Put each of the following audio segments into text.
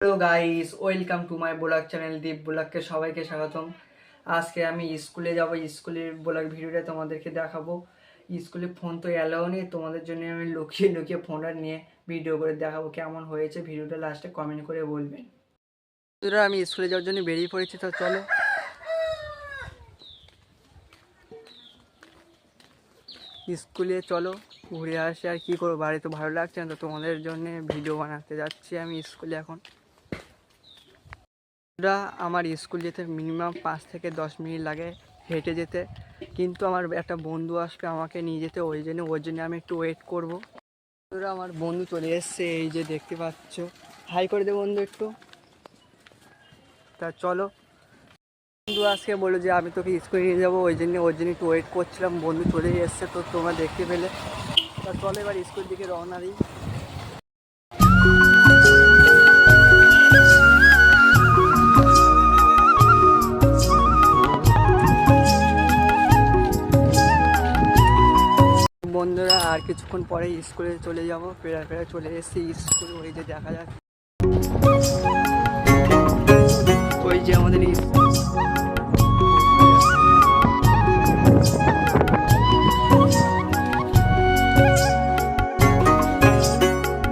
Hello guys, welcome to my blog channel Deep ব্লগকে সবাইকে স্বাগতম। আজকে আমি স্কুলে যাব, স্কুলের ব্লগ ভিডিওটা তোমাদেরকে দেখাবো। স্কুলে ফোন তো অ্যালাউ নেই, তোমাদের জন্য আমি লুকিয়ে লুকিয়ে ফোনটা নিয়ে ভিডিও করে দেখাবো। কেমন হয়েছে ভিডিওটা লাস্টে কমেন্ট করে বলবেন। বন্ধুরা, আমি স্কুলে যাওয়ার জন্য বেরিয়ে পড়েছি, তো চলো স্কুলে চলো ঘুরে আসি। আর কি করবো, বাড়ি তো ভালো লাগছে না, তো তোমাদের জন্য ভিডিও বানাতে যাচ্ছি আমি স্কুলে এখন। আমার স্কুল যেতে মিনিমাম 5 থেকে 10 মিনিট লাগে হেঁটে যেতে, কিন্তু আমার একটা বন্ধু আসবে আমাকে নিয়ে যেতে, ওর জন্য আমি একটু ওয়েট করবো। আমার বন্ধু চলে এসছে, এই যে দেখতে পাচ্ছ। হাই করে দে বন্ধু একটু। তা চলো, বন্ধু আজকে বললো যে আমি তোকে স্কুলে নিয়ে যাবো, ওর জন্য একটু ওয়েট করছিলাম। বন্ধু চলে এসছে, তো তোমরা দেখতে পেলে। তা চলো এবার স্কুল দিকে রওনা দিই। বন্ধুরা, আর কিছুক্ষণ পরে স্কুলে চলে যাব। ফেরা চলে এসেছি স্কুলে, ওই যে দেখা যাচ্ছে ওই যে আমাদের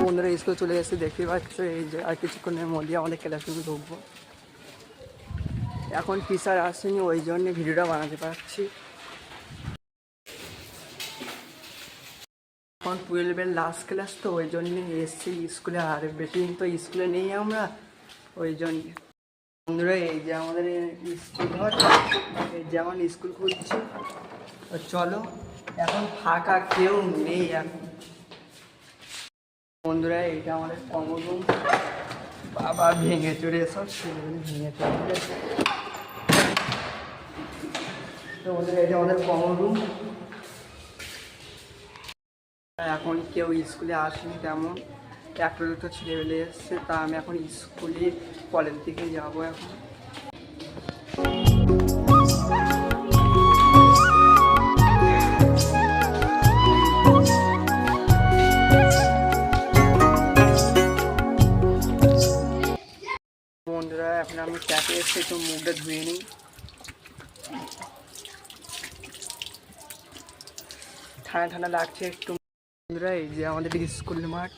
বন্ধুরা স্কুলে চলে এসেছি, দেখতে পাচ্ছ। এই যে আর কিছুক্ষণের মধ্যে আমাদের ক্লাসরুমে ঢুকবো। এখন টিচার আসেনি, ওই জন্য ভিডিওটা বানাতে পারছি। এখন 12-এর লাস্ট ক্লাস, তো ওই জন্য এসেছি স্কুলে। আর বেশি দিন তো স্কুলে নেই আমরা, ওই জন্য। বন্ধুরা, এই যে আমাদের স্কুল ঘর, এই যেমন স্কুল খুলছি। চলো, এখন ফাঁকা কেউ নেই এখন। বন্ধুরা, এইটা আমাদের কমন রুম। বাবা ভেঙে চড়ে সব ভেঙে চড়ে। তো বন্ধুরা, এটা আমাদের কমন রুম। এখন কেউ স্কুলে আসেনি তেমন, একটা দুটো ছেলেবেলে এসছে। তা আমি এখন স্কুলে কলেজ দিকে যাবো এখন। বন্ধুরা, এখন আমি ট্যাপে এসে একটু মুখটা ধুয়ে নিই। ঠান্ডা ঠান্ডা লাগছে একটু। বন্ধুরা, এই যে আমাদের স্কুল মাঠ,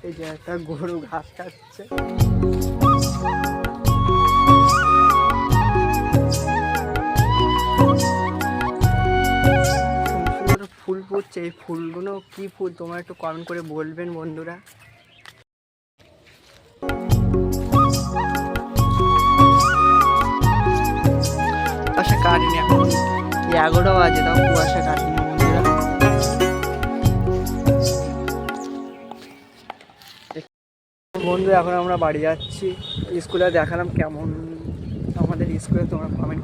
এই যে একটা গরু ঘাস খাচ্ছে। সুন্দর ফুল ফুটছে, এই ফুলগুলো কি ফুল তোমরা একটু কমেন্ট করে বলবেন বন্ধুরা। কুয়াশা কাটেনি, এখন 11টা বাজে, তাও কুয়াশা কাটেনি বন্ধুরা। বন্ধু, এখন আমরা বাড়ি যাচ্ছি। স্কুলে দেখালাম কেমন আমাদের স্কুলে, তোমরা কমেন্ট